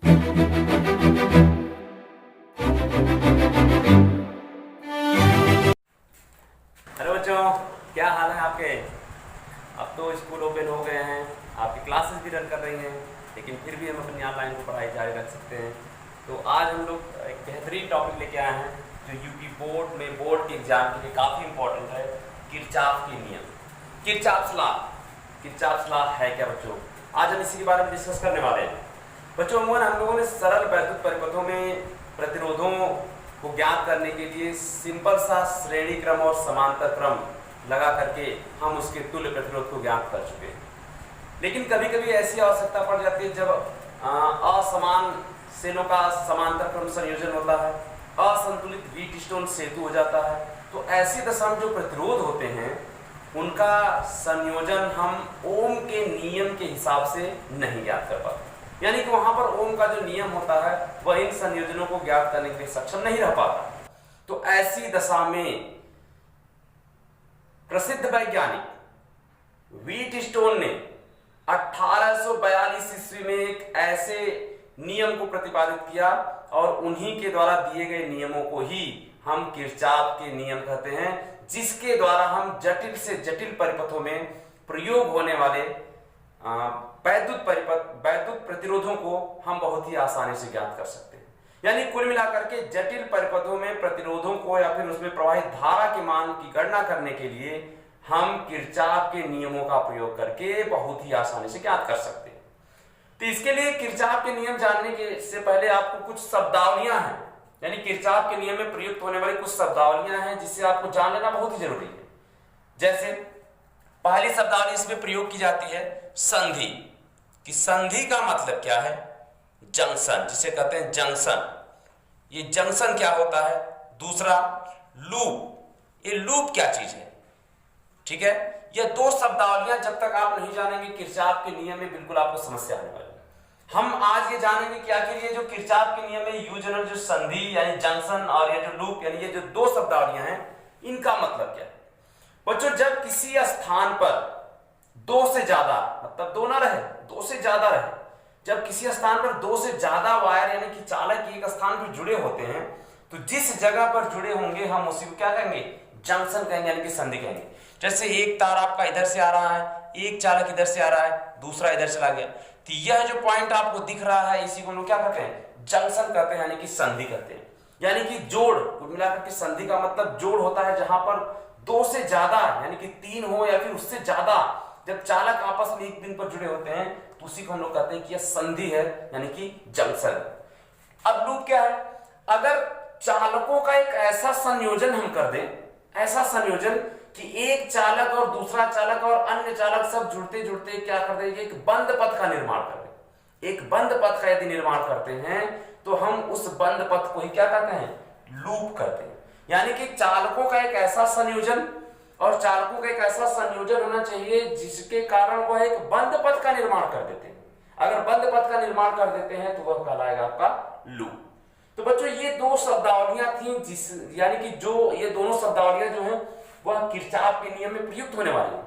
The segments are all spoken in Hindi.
हेलो बच्चों, क्या हाल है आपके। अब तो स्कूल ओपन हो गए हैं, आपकी क्लासेस भी रन कर रही हैं, लेकिन फिर भी हम अपनी ऑनलाइन को पढ़ाई जारी रख सकते हैं। तो आज हम लोग एक बेहतरीन टॉपिक लेके आए हैं जो यूपी बोर्ड में बोर्ड के एग्जाम के लिए काफ़ी इंपॉर्टेंट है, किरचॉफ के नियम। किरचॉफ्स लॉ, किरचॉफ्स लॉ है क्या बच्चों? आज हम इसी के बारे में डिस्कस करने वाले हैं। बच्चों अमूमन हम लोगों ने सरल वैद्युत परिपथों में प्रतिरोधों को ज्ञात करने के लिए सिंपल सा श्रेणी क्रम और समांतर क्रम लगा करके हम उसके तुल्य प्रतिरोध को ज्ञात कर चुके हैं। लेकिन कभी कभी ऐसी आवश्यकता पड़ जाती है जब असमान सेलों का समांतर क्रम संयोजन होता है, असंतुलित व्हीटस्टोन सेतु हो जाता है। तो ऐसी दशा में जो प्रतिरोध होते हैं उनका संयोजन हम ओम के नियम के हिसाब से नहीं ज्ञात कर पाते, यानी कि वहां पर ओम का जो नियम होता है वह इन संयोजनों को ज्ञात करने के लिए सक्षम नहीं रह पाता। तो ऐसी दशा में प्रसिद्ध वैज्ञानिक व्हीटस्टोन ने 1842 ईस्वी में एक ऐसे नियम को प्रतिपादित किया और उन्हीं के द्वारा दिए गए नियमों को ही हम किरचॉफ के नियम कहते हैं, जिसके द्वारा हम जटिल से जटिल परिपथों में प्रयोग होने वाले वैद्युत प्रतिरोधों को हम बहुत ही आसानी से ज्ञात कर सकते हैं। यानी कुल मिलाकर के जटिल परिपथों में प्रतिरोधों को या फिर उसमें प्रवाहित धारा के मान की गणना करने के लिए हम किरचॉफ के नियमों का प्रयोग करके बहुत ही आसानी से ज्ञात कर सकते हैं। तो इसके लिए किरचॉफ के नियम जानने के से पहले आपको कुछ शब्दावलियां हैं, यानी किरचॉफ के नियम में प्रयुक्त होने वाली कुछ शब्दावलियां हैं जिसे आपको जान लेना बहुत ही जरूरी है। जैसे पहली शब्दावली इसमें प्रयोग की जाती है संधि, कि संधि का मतलब क्या है? जंक्शन, जिसे कहते हैं जंक्शन। ये जंक्शन क्या होता है? दूसरा लूप, ये लूप क्या चीज है? ठीक है, ये दो शब्दावलियां जब तक आप नहीं जानेंगे किरचॉफ के नियम में बिल्कुल आपको समस्या आने वाली है। हम आज ये जानेंगे कि आखिर ये जो किरचॉफ के नियम में यूज जो संधि यानी जंक्शन और ये जो लूप यानी ये जो दो शब्दावलियां हैं इनका मतलब क्या है। बच्चों जब किसी स्थान पर दो से ज्यादा, मतलब दो ना रहे, दो से ज्यादा रहे, जब किसी स्थान पर दो से ज्यादा वायर यानी कि चालक एक स्थान पर जुड़े होते हैं तो जिस जगह पर जुड़े होंगे हम उसी को क्या कहेंगे? जंक्शन कहेंगे, यानी कि संधि कहेंगे। जैसे एक तार आपका इधर से आ रहा है, एक चालक इधर से आ रहा है, दूसरा इधर चला गया, तो यह जो पॉइंट आपको दिख रहा है इसी को हम लोग क्या कहते हैं? जंक्शन कहते हैं, यानी कि संधि कहते हैं। यानी कि जोड़, कुल मिलाकर के संधि का मतलब जोड़ होता है जहां पर दो से ज्यादा यानी कि तीन हो या फिर उससे ज्यादा जब चालक आपस में एक दिन पर जुड़े होते हैं तो उसी को हम लोग कहते हैं कि यह संधि है, यानी कि जंक्शन। अब लूप क्या है? अगर चालकों का एक ऐसा संयोजन हम कर दें, ऐसा संयोजन कि एक चालक और दूसरा चालक और अन्य चालक सब जुड़ते जुड़ते क्या कर देंगे? एक बंद पथ का निर्माण कर दें। एक बंद पथ का यदि निर्माण करते हैं तो हम उस बंद पथ को ही क्या कहते हैं? लूप कहते हैं। यानी कि चालकों का एक ऐसा संयोजन और चालकों का एक ऐसा संयोजन होना चाहिए जिसके कारण वह एक बंद पथ का निर्माण कर देते हैं। अगर बंद पथ का निर्माण कर देते हैं तो वह कहलाएगा आपका लूप। तो बच्चों ये दो शब्दावलियां थी जिस यानी कि जो ये दोनों शब्दावलियां जो हैं वह किरचॉफ के नियम में प्रयुक्त होने वाली है।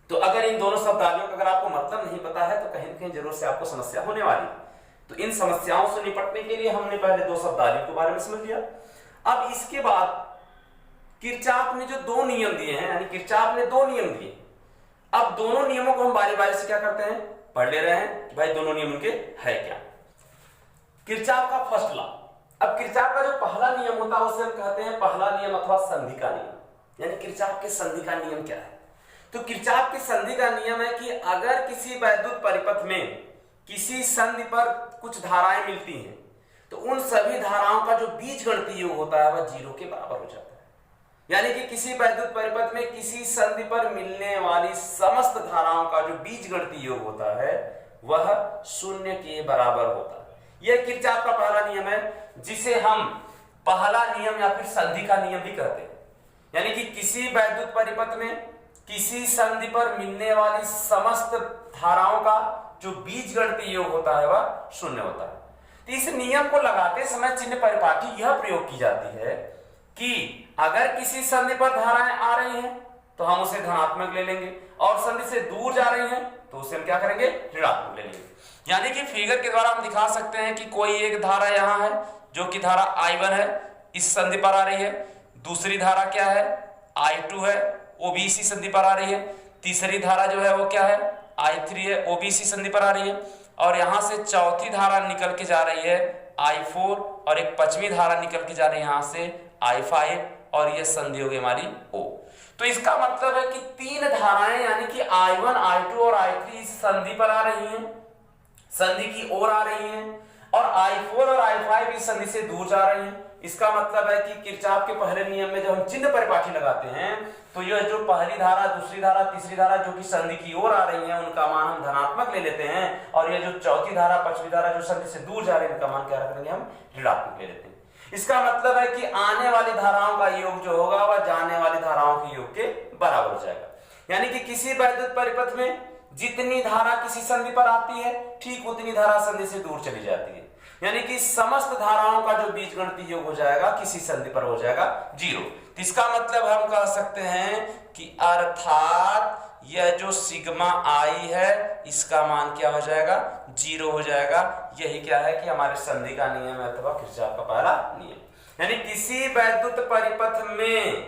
तो अगर इन दोनों शब्दावलियों का अगर आपको मतलब नहीं पता है तो कहीं न कहीं जरूर से आपको समस्या होने वाली है। तो इन समस्याओं से निपटने के लिए हमने पहले दो शब्दावलियों के बारे में समझ लिया। अब इसके बाद किरचॉफ ने जो दो नियम दिए हैं, यानी किरचॉफ ने दो नियम दिए, अब दोनों नियमों को हम बारी बारी से क्या करते हैं? पढ़ ले रहे हैं कि भाई दोनों नियम उनके है क्या। किरचॉफ का फर्स्ट लॉ। अब किरचॉफ का जो पहला नियम होता है उसे हम कहते हैं पहला नियम अथवा संधि का नियम। यानी किरचॉफ के संधि का नियम क्या है? तो किरचॉफ के संधि का नियम है कि अगर किसी वैद्युत परिपथ में किसी संधि पर कुछ धाराएं मिलती हैं तो उन सभी धाराओं का जो बीजगणितीय योग होता है वह 0 के बराबर हो जाता है। यानी कि किसी वैद्युत परिपथ में किसी संधि पर मिलने वाली समस्त धाराओं का जो बीजगणितीय योग होता है वह 0 के बराबर होता है। यह किरचॉफ का पहला नियम है जिसे हम पहला नियम या फिर संधि का नियम भी कहते हैं। यानी कि किसी वैद्युत परिपथ में किसी संधि पर मिलने वाली समस्त धाराओं का जो बीजगणितीय योग होता है वह 0 होता है। तो इस नियम को लगाते समय चिन्ह परिपाटी यह प्रयोग की जाती है कि अगर किसी संधि पर धाराएं आ रही हैं तो हम उसे धनात्मक ले लेंगे और संधि से दूर जा रही हैं तो उसे हम क्या करेंगे? ऋणात्मक ले लेंगे। यानी कि फिगर के द्वारा हम दिखा सकते हैं कि कोई एक धारा यहाँ है जो कि धारा I1 है, इस संधि पर आ रही है। दूसरी धारा क्या है, I2 है, वो भी इसी संधि पर आ रही है। तीसरी धारा जो है वो क्या है, I3 है, वो भी इसी संधि पर आ रही है। और यहाँ से चौथी धारा निकल के जा रही है I4 और एक पांचवी धारा निकल के जा रही है यहाँ से I5 और ये संधि हो गई हमारी O। तो इसका मतलब है कि तीन धाराएं यानी कि I1, I2 और I3 इस संधि पर आ रही हैं, संधि की ओर आ रही हैं, और I4 और I5 इस संधि से दूर जा रही हैं। इसका मतलब है कि किरचॉफ के पहले नियम में जब हम चिन्ह परिपाटी लगाते हैं तो यह जो पहली धारा, दूसरी धारा, तीसरी धारा जो कि संधि की ओर आ रही हैं उनका मान हम धनात्मक ले लेते हैं, और ये जो चौथी धारा, पांचवी धारा जो संधि से दूर जा रही है उनका मान क्या रख देंगे, हम ऋणात्मक ले लेते हैं। इसका मतलब है कि आने वाली धाराओं का योग जो होगा वह जाने वाली धाराओं के योग के बराबर हो जाएगा। यानी कि किसी वैद्युत परिपथ में जितनी धारा किसी संधि पर आती है ठीक उतनी धारा संधि से दूर चली जाती है। यानी कि समस्त धाराओं का जो बीजगणितीय योग हो जाएगा किसी संधि पर हो जाएगा 0। तो इसका मतलब हम कह सकते हैं कि अर्थात यह जो सिग्मा आई है इसका मान क्या हो जाएगा, 0 हो जाएगा। यही क्या है कि हमारे संधि का नियम है अथवा किरचॉफ का पहला नियम। यानी किसी वैद्युत परिपथ में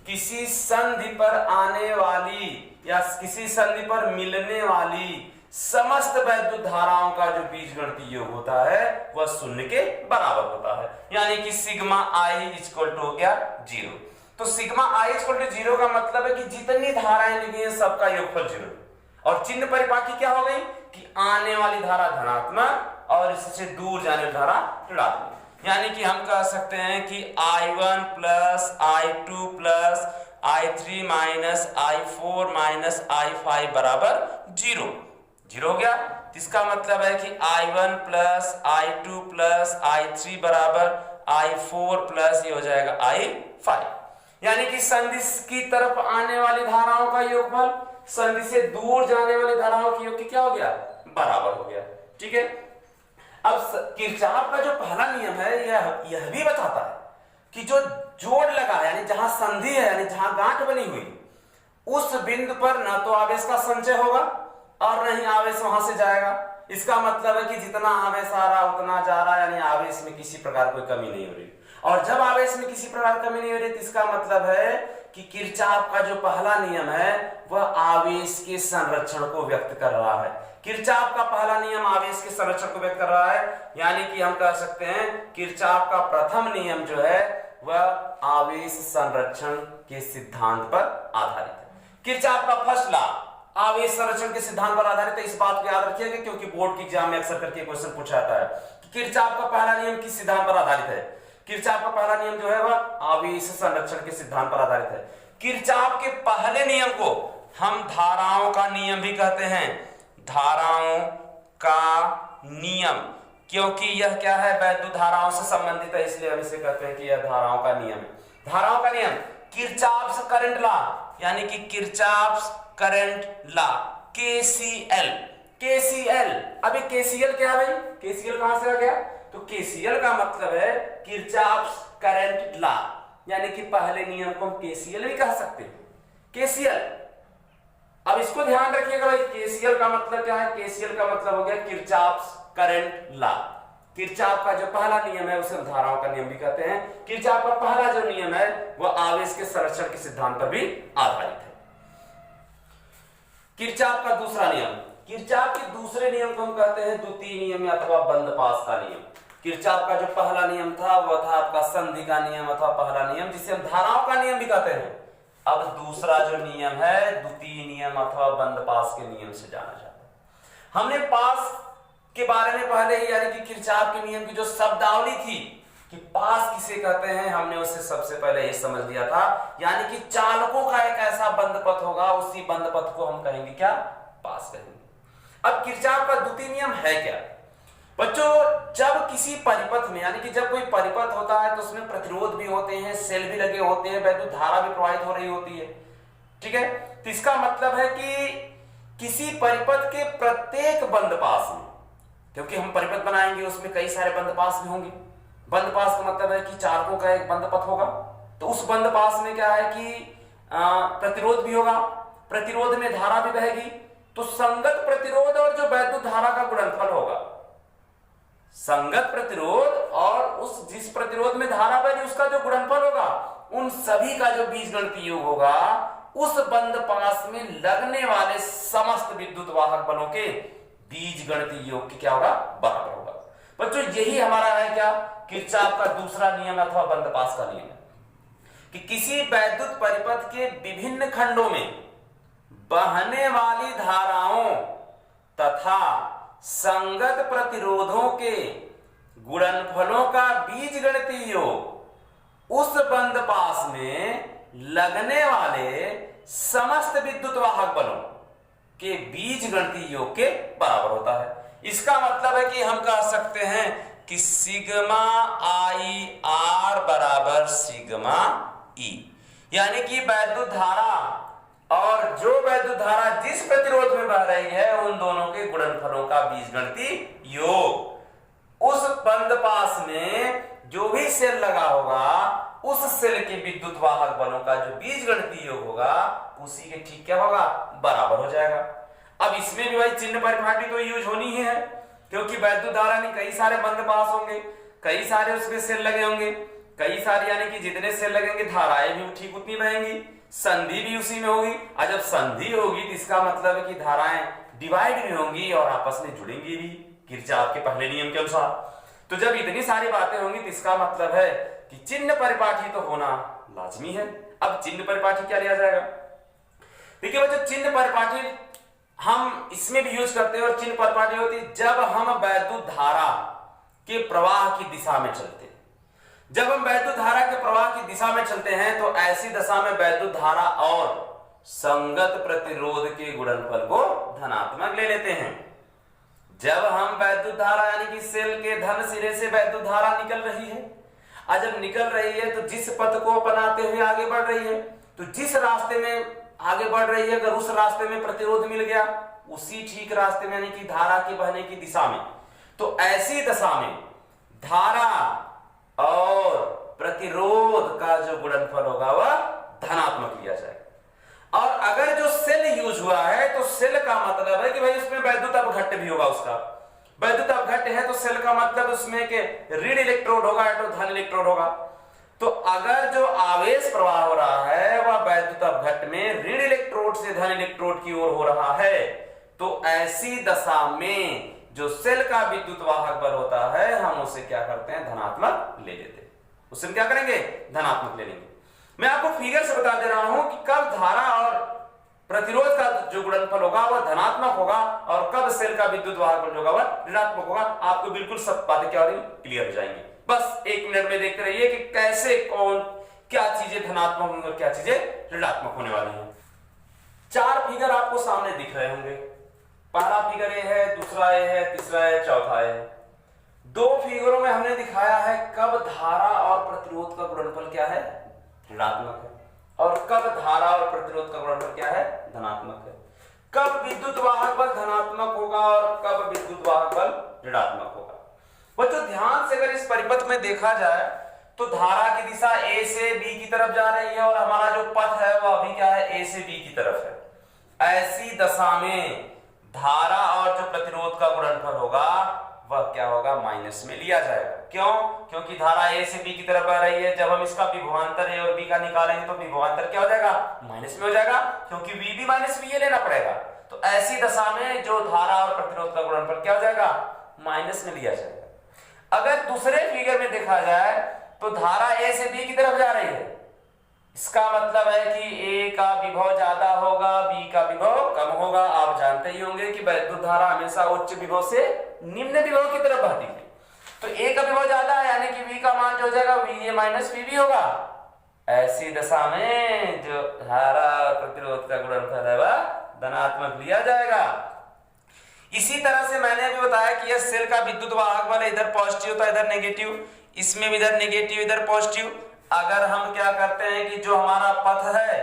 किसी संधि पर आने वाली या किसी संधि पर मिलने वाली समस्त वैद्युत धाराओं का जो बीजगणितीय योग होता है वह 0 के बराबर होता है। यानी कि सिग्मा आई इक्वल टू हो गया 0। तो सिग्मा आई इक्वल टू 0 का मतलब है कि जितनी धाराएं लिखी हैं सबका योगफल 0। और चिन्ह परिपाटी क्या हो गई कि आने वाली धारा धनात्मक और इससे दूर जाने वाली धारा ऋणात्मक। यानी कि हम कह सकते हैं कि I1 plus I2 plus I3 minus I4 minus I5 बराबर 0 हो गया। इसका मतलब है कि I1 plus I2 plus I3 बराबर I4 प्लस ये हो जाएगा I5। यानी कि संधि की तरफ आने वाली धाराओं का योगफल संधि से दूर जाने वाली धाराओं के योग की क्या हो गया, बराबर हो गया। ठीक है। अब किरचॉफ का जो पहला नियम है यह भी बताता है कि जो जोड़ लगा यानी जहां संधि है यानी जहां गांठ बनी हुई उस बिंदु पर न तो आवेश का संचय होगा और नहीं आवेश वहां से जाएगा। इसका मतलब है कि जितना आवेश आ रहा उतना जा रहा, यानी आवेश में किसी प्रकार कोई कमी नहीं हो रही। और जब आवेश में किसी प्रकार कमी नहीं हो रही तो इसका मतलब है कि किरचॉफ का जो पहला नियम है वह आवेश के संरक्षण को व्यक्त कर रहा है। किरचॉफ का पहला नियम आवेश के संरक्षण को व्यक्त कर रहा है। यानी कि हम कह सकते हैं किरचॉफ का प्रथम नियम जो है वह आवेश संरक्षण के सिद्धांत पर आधारित है। किरचॉफ का फर्स्ट लॉ आवेश संरक्षण के सिद्धांत पर आधारित है। इस बात को याद रखिएगा क्योंकि बोर्ड के एग्जाम में अक्सर करके क्वेश्चन पूछा जाता है कि किरचॉफ का पहला नियम किस सिद्धांत पर आधारित है। किरचॉफ का पहला नियम जो है वह आवेश संरक्षण के सिद्धांत पर आधारित है। किरचॉफ के पहले नियम को हम धाराओं का नियम भी कहते हैं, धाराओं का नियम, क्योंकि यह क्या है, वैद्युत धाराओं से संबंधित है, इसलिए हम इसे कहते हैं कि यह धाराओं का नियम है। धाराओं का नियम किरचॉफ्स करंट लॉ यानी कि किरचॉफ्स करंट लॉ KCL। अभी KCL क्या है भाई, KCL कहां से आ गया, तो KCL का मतलब है किरचॉफ्स करंट लॉ, यानी कि पहले नियम को हम KCL भी कह सकते हैं। KCL, अब इसको ध्यान रखिएगा भाई, KCL का मतलब क्या है, KCL का मतलब हो गया किरचॉफ्स करंट लॉ। किरचॉफ का जो पहला नियम है उसे धाराओं का नियम भी कहते हैं। किरचॉफ का पहला जो नियम है वह आवेश के संरक्षण के सिद्धांत पर भी आधारित है। किरचॉफ का दूसरा नियम, किरचॉफ के दूसरे नियम को हम कहते हैं द्वितीय नियम अथवा बंद पास का नियम। किरचॉफ का जो पहला नियम था वह था आपका संधि का नियम अथवा पहला नियम, जिसे हम धाराओं का नियम भी कहते हैं। अब दूसरा जो नियम है द्वितीय नियम अथवा बंद पास के नियम से जाना जाता है। हमने पास के बारे में पहले ही यानी कि किरचॉफ के नियम की जो शब्दावली थी कि पास किसे कहते हैं, हमने उससे सबसे पहले ये समझ लिया था, यानी कि चालकों का एक ऐसा बंद पथ होगा, उसी बंद पथ को हम कहेंगे क्या, पास कहेंगे। अब किरचॉफ का द्वितीय नियम है क्या बच्चों, जब किसी परिपथ में यानी कि जब कोई परिपथ होता है तो उसमें प्रतिरोध भी होते हैं, सेल भी लगे होते हैं, वैद्युत धारा भी प्रवाहित हो रही होती है। ठीक है, तो इसका मतलब है कि किसी परिपथ के प्रत्येक बंद पास में, क्योंकि हम परिपथ बनाएंगे उसमें कई सारे बंद पास भी होंगे, बंद पास का मतलब है कि चालकों का एक बंद पथ होगा, तो उस बंद पास में क्या है कि प्रतिरोध भी होगा, प्रतिरोध में धारा भी बहेगी, तो संगत प्रतिरोध और जो वैद्युत धारा का गुणनफल होगा, संगत प्रतिरोध और उस जिस प्रतिरोध में धारा बनी उसका जो गुणनफल होगा, उन सभी का जो बीजगणितीय योग होगा उस बंद पास में लगने वाले समस्त विद्युत वाहक बलों के बीजगणितीय योग की क्या होगा, बराबर होगा। बच्चों यही हमारा है क्या, किरचॉफ का दूसरा नियम अथवा बंद पास का नियम है कि किसी वैद्युत परिपथ के विभिन्न खंडों में बहने वाली धाराओं तथा संगत प्रतिरोधों के गुणनफलों का बीजगणितीय योग उस बंद पास में लगने वाले समस्त विद्युत वाहक बलों के बीजगणितीय योग के बराबर होता है। इसका मतलब है कि हम कह सकते हैं कि सिग्मा आई आर बराबर सिग्मा ई, यानी कि वैद्युत धारा और जो वैद्युत धारा जिस प्रतिरोध में बह रही है उन दोनों के गुणनफलों का बीजगणितीय योग उस बंद पास में जो भी सेल लगा होगा उस सेल के विद्युत वाहक बलों का जो बीजगणितीय योग होगा उसी के ठीक क्या होगा, बराबर हो जाएगा। अब इसमें भी भाई चिन्ह परिपाटी तो यूज होनी ही है, क्योंकि वैद्युत धारा में कई सारे बंद पास होंगे, कई सारे उसमें सेल लगे होंगे, कई सारे यानी कि जितने सेल लगेंगे धाराएं भी ठीक उतनी बहेंगी, संधि भी उसी में होगी। और जब संधि होगी तो इसका मतलब है कि धाराएं डिवाइड भी होंगी और आपस में जुड़ेंगी भी किरचॉफ के पहले नियम के अनुसार। तो जब इतनी सारी बातें होंगी तो इसका मतलब है कि चिन्ह परिपाटी तो होना लाजमी है। अब चिन्ह परिपाटी क्या लिया जाएगा, देखिए बच्चों चिन्ह परिपाटी हम इसमें भी यूज करते हैं और चिन्ह परिपाटी होती है जब हम वैद्युत धारा के प्रवाह की दिशा में चलते हैं। जब हम वैद्युत धारा के प्रवाह की दिशा में चलते हैं तो ऐसी दशा में वैद्युत धारा और संगत प्रतिरोध के गुणनफल को धनात्मक ले लेते हैं। जब हम वैद्युत धारा यानी कि सेल के धन सिरे से वैद्युत धारा निकल रही है और जब निकल रही है तो जिस पथ को अपनाते हुए आगे बढ़ रही है, तो जिस रास्ते में आगे बढ़ रही है अगर उस रास्ते में प्रतिरोध मिल गया उसी ठीक रास्ते में यानी कि धारा के बहने की दिशा में, तो ऐसी दशा में धारा और प्रतिरोध का जो गुणनफल होगा वह धनात्मक लिया जाएगा। और अगर जो सेल यूज हुआ है तो सेल का मतलब है कि भाई उसमें वैद्युत अपघट्ट भी होगा, उसका वैद्युत अपघट्ट है तो सेल का मतलब उसमें के ऋण इलेक्ट्रोड होगा या तो धन इलेक्ट्रोड होगा। तो अगर जो आवेश प्रवाह हो रहा है वह वैद्युत अपघट्ट में ऋण इलेक्ट्रोड से धन इलेक्ट्रोड की ओर हो रहा है, तो ऐसी दशा में जो सेल का विद्युत वाहक बल होता है हम उसे क्या करते हैं, धनात्मक ले लेते हैं। उसे क्या करेंगे, धनात्मक ले लेंगे। मैं आपको फिगर से बता दे रहा हूं कि कब धारा और प्रतिरोध का जो गुणनफल होगा वह धनात्मक होगा और कब सेल का विद्युत वाहक बल होगा वह ऋणात्मक होगा। आपको बिल्कुल सब बातें क्या हो रही क्लियर हो जाएंगी। बस एक मिनट में देखते रहिए कि कैसे कौन क्या चीजें धनात्मक होंगी और क्या चीजें ऋणात्मक होने वाली हैं। चार फिगर आपको सामने दिख रहे होंगे। पहला फिगर ये है, दूसरा ये है, तीसरा है, चौथा है। दो फिगरों में हमने दिखाया है कब धारा और प्रतिरोध का गुणनफल क्या है, ऋणात्मक है, और कब धारा और प्रतिरोध का गुणनफल क्या है, धनात्मक है। कब विद्युत वाहक बल धनात्मक होगा और कब विद्युत वाहक बल ऋणात्मक होगा। बच्चों ध्यान से अगर इस परिपथ में देखा जाए तो धारा की दिशा A से B की तरफ जा रही है और हमारा जो पथ है वह अभी क्या है, A से B की तरफ है। ऐसी दशा में धारा और जो प्रतिरोध का गुणनफल होगा वह क्या होगा, माइनस में लिया जाएगा। क्यों, क्योंकि धारा A से B की तरफ आ रही है। जब हम इसका विभवांतर A और B का निकालेंगे तो विभवांतर क्या हो जाएगा, माइनस में हो जाएगा, क्योंकि VB माइनस VA लेना पड़ेगा। तो ऐसी दशा में जो धारा और प्रतिरोध का गुणनफल क्या हो जाएगा, माइनस में लिया जाएगा। अगर दूसरे फिगर में देखा जाए तो धारा A से B की तरफ जा रही है, इसका मतलब है कि A का विभव ज्यादा होगा, B का विभव कम होगा। आप जानते ही होंगे कि वैद्युत धारा हमेशा उच्च विभव से निम्न विभव की तरफ बहती है। तो A का विभव ज्यादा है यानी कि V का मान जो हो जाएगा VA माइनस VB होगा। ऐसी दशा में जो धारा और प्रतिरोध का गुणनफल है वह धनात्मक लिया जाएगा। इसी तरह से मैंने अभी बताया कि यह सेल का विद्युत वाहक बल इधर पॉजिटिव था इधर नेगेटिव, इसमें भी इधर नेगेटिव इधर पॉजिटिव। अगर हम क्या करते हैं कि जो हमारा पथ है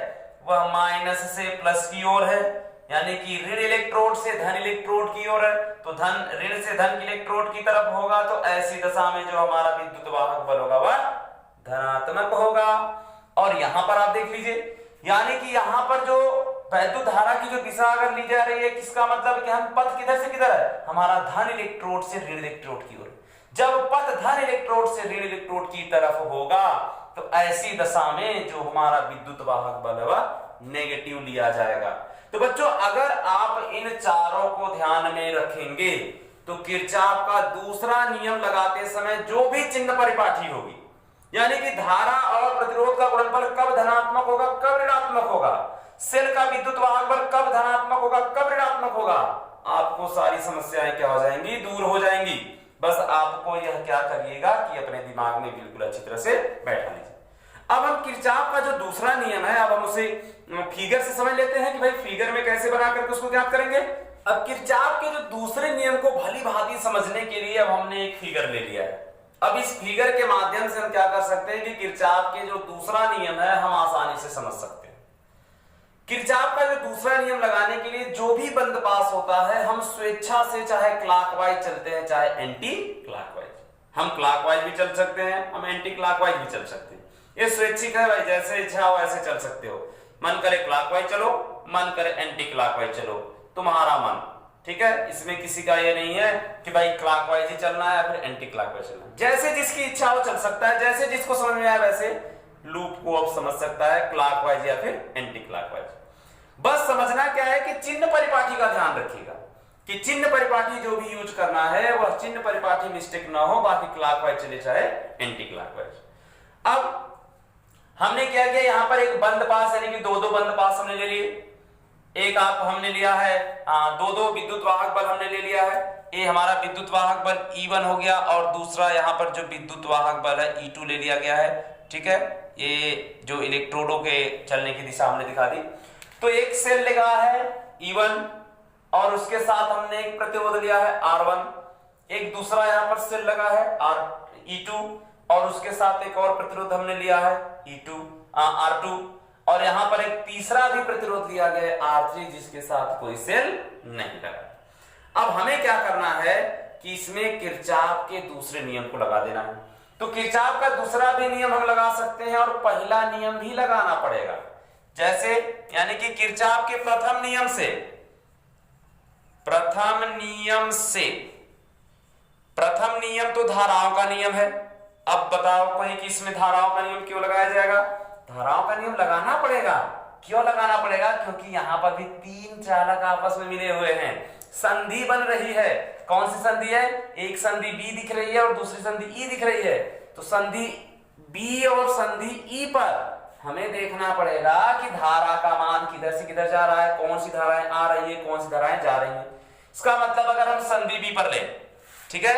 वह माइनस से प्लस की ओर है, यानी कि ऋण इलेक्ट्रोड से धन इलेक्ट्रोड की ओर है, तो धन ऋण से धन इलेक्ट्रोड की तरफ होगा। तो ऐसी दशा में जो हमारा विद्युत वाहक बल होगा वह धनात्मक होगा। और यहां पर आप देख लीजिए, यानी कि यहां पर जो वैद्युत धारा की जो दिशा अगर ली जा रही है, किसका मतलब कि हम पथ किधर से किधर है, हमारा धन इलेक्ट्रोड से ऋण इलेक्ट्रोड की ओर। जब पथ धन इलेक्ट्रोड से ऋण इलेक्ट्रोड की तरफ होगा तो ऐसी दशा में जो हमारा विद्युत वाहक बल है वह नेगेटिव लिया जाएगा। तो बच्चों अगर आप इन चारों को ध्यान में रखेंगे तो किरचॉफ का दूसरा नियम लगाते समय जो भी चिन्ह परिपाठी होगी, यानी कि धारा और प्रतिरोध का गुणनफल कब धनात्मक होगा कब ऋणात्मक होगा, सेल का विद्युत वाहक बल कब धनात्मक होगा कब ऋणात्मक होगा, आपको सारी समस्याएं क्या हो जाएंगी, दूर हो जाएंगी। बस आपको यह क्या करिएगा कि अपने दिमाग में बिल्कुल अच्छी तरह से बैठा लीजिए। अब हम किरचॉफ का जो दूसरा नियम है, अब हम उसे फिगर से समझ लेते हैं कि भाई फिगर में कैसे बना करके उसको ज्ञात करेंगे। अब किरचॉफ के जो दूसरे नियम को भली भांति समझने के लिए अब हमने एक फिगर ले लिया है। अब इस फिगर के माध्यम से हम क्या कर सकते हैं कि किरचॉफ के जो दूसरा नियम है हम आसानी से समझ सकते हैं। किरचॉफ का जो दूसरा नियम लगाने के लिए जो भी बंद पास होता है, हम स्वेच्छा से चाहे क्लॉकवाइज चलते हैं चाहे एंटी क्लॉकवाइज, हम क्लॉकवाइज भी चल सकते हैं, हम एंटी क्लॉकवाइज भी चल सकते हैं। ये स्वैच्छिक है भाई, जैसे इच्छा हो ऐसे चल सकते हो। मन करे क्लॉकवाइज चलो, मन करे एंटी क्लॉकवाइज चलो, तुम्हारा मन, ठीक है। इसमें किसी का ये नहीं है कि भाई क्लॉकवाइज ही चलना है या फिर एंटी क्लॉकवाइज चलना है, जैसे जिसकी इच्छा हो चल सकता है, जैसे जिसको समझ में आए वैसे लूप को अब समझ सकता है, क्लॉकवाइज या फिर एंटी क्लॉकवाइज। बस समझना क्या है कि चिन्ह परिपाठी का ध्यान रखिएगा कि चिन्ह परिपाठी जो भी यूज करना है वह चिन्ह परिपाठी मिस्टेक ना हो, बाकी क्लॉकवाइज चले चाहे एंटी क्लॉकवाइज। अब हमने क्या किया, यहां पर एक बंद पास यानी कि दो बंद पास हमने ले लिए। एक आप हमने लिया है दो विद्युत वाहक बल हमने ले लिया है। ये हमारा विद्युत वाहक बल E1 हो गया और दूसरा यहाँ पर जो विद्युत वाहक बल है E2 ले लिया गया है, ठीक है। ये जो इलेक्ट्रोडों के चलने की दिशा हमने दिखा दी। तो एक सेल लगा है E1 और उसके साथ हमने एक प्रतिरोध लिया है R1, एक दूसरा यहाँ पर सेल लगा है E2 और उसके साथ एक और प्रतिरोध हमने लिया है R2, और यहां पर एक तीसरा भी प्रतिरोध लिया गया है R3 जिसके साथ कोई सेल नहीं लगा। अब हमें क्या करना है कि इसमें किरचॉफ के दूसरे नियम को लगा देना है। तो किरचॉफ का दूसरा भी नियम हम लगा सकते हैं और पहला नियम भी लगाना पड़ेगा। जैसे यानी कि किरचॉफ के प्रथम नियम तो धाराओं का नियम है। अब बताओ कोई कि इसमें धाराओं का नियम क्यों लगाया जाएगा। धाराओं का नियम लगाना पड़ेगा। क्यों लगाना पड़ेगा, क्योंकि यहां पर भी तीन चालक आपस में मिले हुए हैं, संधि बन रही है। कौन सी संधि है, एक संधि B दिख रही है और दूसरी संधि E दिख रही है। तो संधि B और संधि E पर हमें देखना पड़ेगा कि धारा का मान किधर से किधर जा रहा है, कौन सी धाराएं आ रही है, कौन सी धाराएं जा रही है। इसका मतलब अगर हम संधि B पर लें, ठीक है,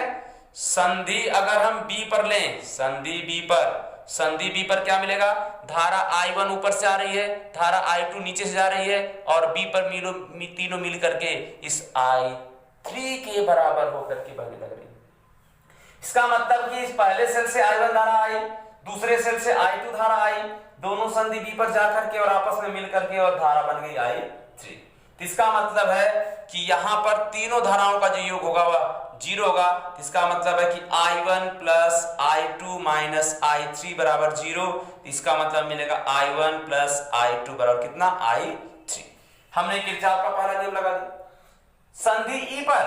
संधि अगर हम B पर लें, संधि B पर क्या मिलेगा, धारा I1 ऊपर से आ रही है, धारा I2 नीचे से जा रही है और B पर तीनों मिल करके इस I3 के बराबर होकर के बहने लग रही है। इसका मतलब कि इस पहले सेल से I1 धारा आई, दूसरे सेल से I2 धारा आई, दोनों संधि B पर जाकर के और आपस में मिल करके और धारा बन गई I3। इसका मतलब है कि यहां पर तीनों धाराओं का जो योग होगा वह 0 होगा। इसका मतलब है कि I1 plus I2 minus I3 बराबर 0। इसका मतलब मिलेगा I1 प्लस I2 बराबर कितना, I3। हमने किरचॉफ का पहला नियम लगा दिया। संधि E पर,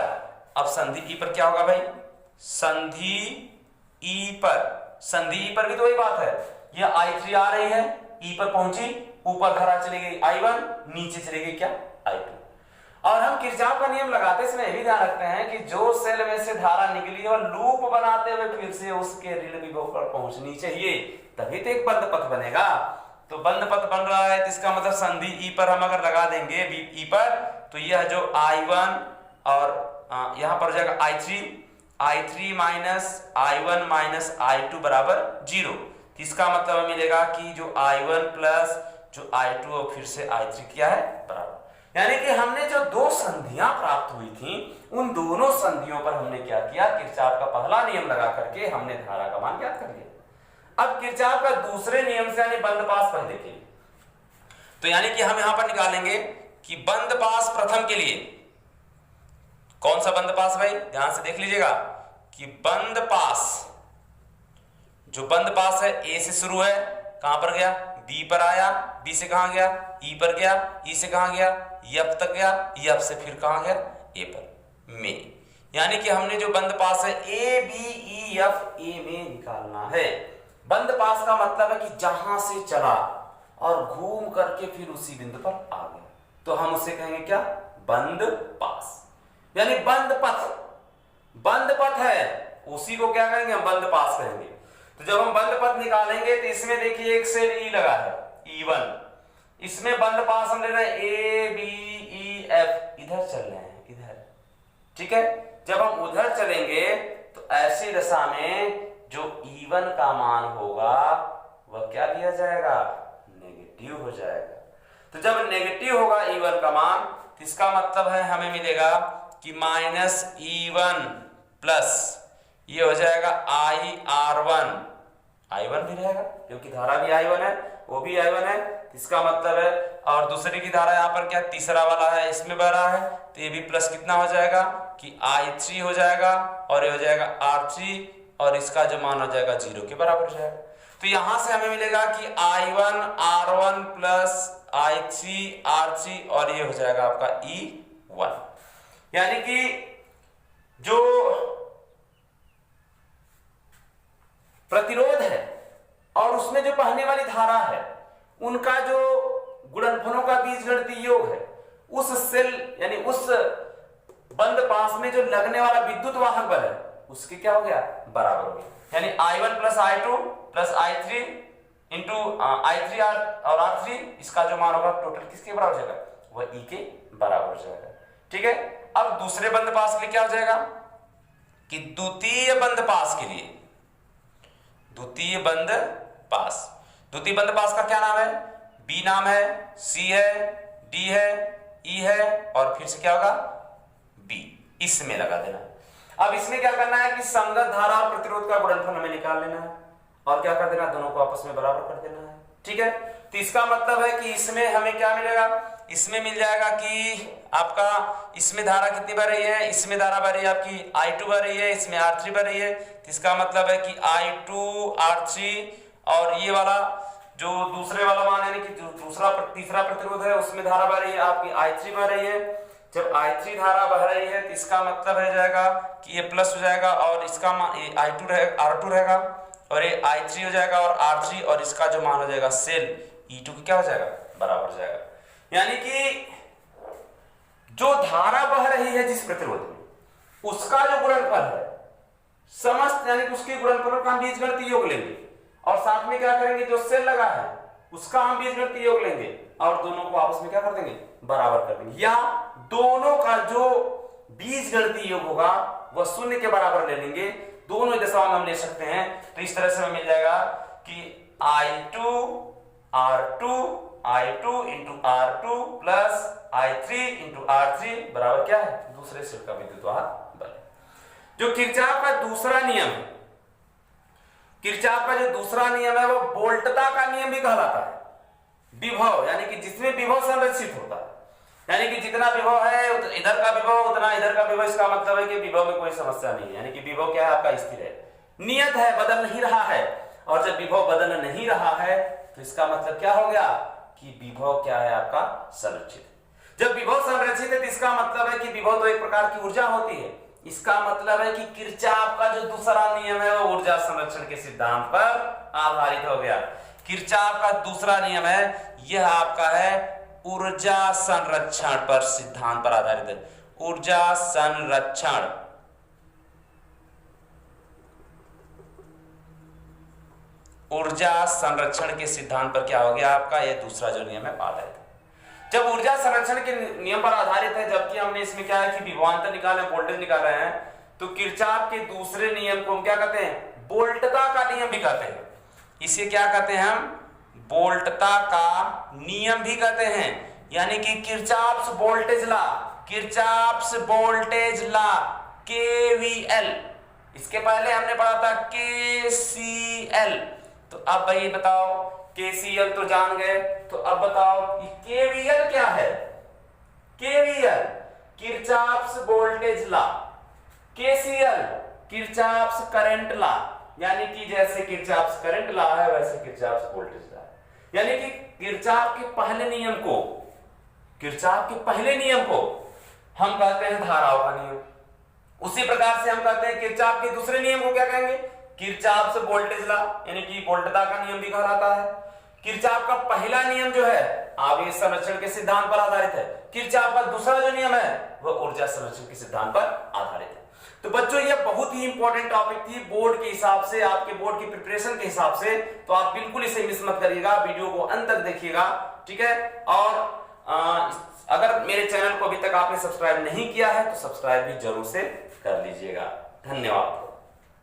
अब संधि E पर क्या होगा भाई, संधि E पर भी तो वही बात है, यह I3 आ रही है, E पर पहुंची, ऊपर धारा चली गई I1, नीचे चली गई क्या, I2। और हम किरचॉफ का नियम लगाते समय यह भी ध्यान रखते हैं कि जो सेल में से धारा निकली और लूप बनाते हुए फिर से उसके ऋण विभव पर पहुंचनी चाहिए, तभी तो एक बंद पथ बनेगा। तो बंद पथ बन रहा है, तो इसका मतलब संधि E पर हम अगर लगा देंगे E पर, तो यह जो I1 और यहां पर जाएगा I3 minus I1 minus I2 बराबर 0। इसका मतलब मिलेगा कि जो I1 प्लस जो I2 और फिर से I3 क्या है, बराबर। यानी कि हमने जो दो संधियां प्राप्त हुई थी, उन दोनों संधियों पर हमने क्या किया, किरचॉफ का पहला नियम लगा करके हमने धारा का मान ज्ञात कर लिया। अब किरचॉफ का दूसरे नियम से यानी बंद पास पर देखिए, तो यानी कि हम यहां पर निकालेंगे कि बंद पास प्रथम के लिए कौन सा बंद पास भाई, ध्यान से देख लीजिएगा कि बंद पास, जो बंद पास है A से शुरू है, कहां पर गया, बी पर आया, बी से कहां गया, ई पर गया, ई से कहां गया, एफ तक गया, एफ से फिर कहां गया, ए पर, में। यानी कि हमने जो बंद पास है ए बी ई एफ, ए में निकालना है। बंद पास का मतलब है कि जहां से चला और घूम करके फिर उसी बिंदु पर आ गया, तो हम उसे कहेंगे क्या, बंद पास। यानी बंद पथ, बंद पथ है उसी को क्या कहेंगे, हम बंद पास कहेंगे। तो जब हम बंद पथ निकालेंगे तो इसमें देखिए एक सेल ई लगा है, E1, इसमें बंद पास हम ले रहे हैं ए बी ई एफ, इधर चल रहे हैं, इधर, ठीक है। जब हम उधर चलेंगे तो ऐसी दशा में जो E1 का मान होगा वह क्या दिया जाएगा, नेगेटिव हो जाएगा। तो जब नेगेटिव होगा E1 का मान, तो इसका मतलब है हमें मिलेगा कि -E1 प्लस ये हो जाएगा IR1, I1 भी रहेगा क्योंकि धारा भी I1 है, वो भी I1 है, इसका मतलब है। और दूसरे की धारा यहाँ पर क्या, तीसरा वाला है, इसमें बह रहा है, तो ये भी प्लस कितना हो जाएगा कि I3 हो जाएगा, और ये हो जाएगा R3, और इसका जो मान हो जाएगा 0 के बराबर हो जाएगा। तो यहां से हमें मिलेगा कि I1 R1 plus I3 R3, और ये हो जाएगा आपका E1। यानी कि जो प्रतिरोध है और उसमें जो बहने वाली धारा है, उनका जो गुणनफलों का बीजगणितीय योग है, उस सेल यानी उस बंद पास में जो लगने वाला विद्युत वाहक बल है उसके क्या हो गया, बराबर हो गया। यानी I1 plus I2 plus I3 into I3 और R3, इसका जो मान होगा टोटल किसके बराबर हो जाएगा, वह E के बराबर हो जाएगा, ठीक है। अब दूसरे बंद पास के लिए क्या हो जाएगा कि द्वितीय बंद पास के लिए, द्वितीय बंद पास, द्वितीय बंद पास का क्या नाम है, बी नाम है, सी है, डी है, ई है, और फिर से क्या होगा, बी, इसमें लगा देना। अब इसमें क्या करना है कि संगत धारा और प्रतिरोध का गुणनफल हमें निकाल लेना है, और क्या कर देना, दोनों को आपस में बराबर कर देना है, ठीक है। तो इसका मतलब है कि इसमें हमें क्या मिलेगा, इसमें मिल जाएगा कि आपका इसमें धारा कितनी बह रही है, इसमें धारा बह रही है आपकी I2 बह रही है, इसमें R3 बह रही है। तो इसका मतलब है कि I2 R3, और ये वाला जो दूसरे वाला मान है कि जो दूसरा तीसरा प्रतिरोध है उसमें धारा बह रही है आपकी I3 बह रही है। जब I3 धारा बह रही है तो इसका मतलब है जाएगा कि ये प्लस हो जाएगा, और इसका I2 रहेगा, R2 रहेगा, और ये I3 हो जाएगा और R3, और इसका जो मान हो जाएगा सेल E2 की क्या हो जाएगा, बराबर हो जाएगा। यानी कि जो धारा बह रही है जिस प्रतिरोध में, उसका जो गुणनफल है समस्त, यानी कि उसके गुणनफलों का हम बीजगणितीय योग लेंगे, और साथ में क्या करेंगे, जो सेल लगा है उसका हम बीजगणितीय योग लेंगे, और दोनों को आपस में क्या कर देंगे, बराबर कर देंगे, या दोनों का जो बीजगणितीय योग होगा वह 0 के बराबर ले लेंगे। दोनों दशाओं में हम ले सकते हैं। तो इस तरह से हमें मिल जाएगा कि I2 into R2 plus I3 into R3 बराबर क्या है, दूसरे सेल का विद्युत वाहक बल। जो किरचॉफ का दूसरा नियम है, किरचॉफ का जो दूसरा नियम है वो वोल्टता का नियम भी कहलाता है। विभव यानी कि जिसमें विभव संरक्षित होता है, यानी कि जितना विभव है इधर का विभव उतना इधर का विभव, इसका मतलब है कि विभव में कोई समस्या नहीं है, यानी कि विभव क्या है, आपका स्थिर है, नियत है, बदल नहीं रहा है। और जब विभव बदल नहीं रहा है तो इसका मतलब क्या हो गया कि विभव क्या है, आपका संरक्षित है। जब विभव संरक्षित है तो इसका मतलब है कि विभव तो एक प्रकार की ऊर्जा होती है। इसका मतलब है कि किरचॉफ का जो दूसरा नियम है वो ऊर्जा संरक्षण के सिद्धांत पर आधारित हो गया। किरचॉफ का दूसरा नियम है, यह आपका है ऊर्जा संरक्षण पर सिद्धांत पर आधारित है। ऊर्जा संरक्षण, ऊर्जा संरक्षण के सिद्धांत पर क्या हो गया आपका, यह दूसरा जो नियम है आधारित है। जब ऊर्जा संरक्षण के नियम पर आधारित है, जबकि हमने इसमें क्या है कि विभवांतर निकाले, वोल्टेज निकाले हैं, तो किरचॉफ के दूसरे नियम को हम क्या कहते हैं, वोल्टता का नियम भी कहते हैं। इसे क्या कहते हैं हम, वोल्टता का नियम भी कहते हैं। यानी कि Kirchhoff's voltage law, Kirchhoff's voltage law KVL, इसके पहले हमने पढ़ा था KCL। तो अब भाई बताओ, KCL तो जान गए, तो अब बताओ कि KVL क्या है। KVL Kirchhoff's voltage law, KCL Kirchhoff's current law, यानी कि जैसे किरचॉफ्स करंट लॉ है वैसे किरचॉफ्स वोल्टेज लॉ। यानी कि किरचॉफ के पहले नियम को, किरचॉफ के पहले नियम को हम कहते हैं धाराओं का नियम। उसी प्रकार से हम कहते हैं किरचॉफ के दूसरे नियम को क्या कहेंगे, किरचॉफ से वोल्टेज लॉ यानी कि वोल्टता का नियम भी कहलाता है। किरचॉफ का पहला नियम जो है आवेश संरक्षण के सिद्धांत पर आधारित है। किरचॉफ का दूसरा जो नियम है वह ऊर्जा संरक्षण के सिद्धांत पर आधारित है। तो बच्चों ये बहुत ही इंपॉर्टेंट टॉपिक थी बोर्ड के हिसाब से, आपके बोर्ड की प्रिपरेशन के हिसाब से, तो आप बिल्कुल इसे मिस मत करिएगा, वीडियो को अंत तक देखिएगा, ठीक है। और अगर मेरे चैनल को अभी तक आपने सब्सक्राइब नहीं किया है तो सब्सक्राइब भी जरूर से कर लीजिएगा। धन्यवाद।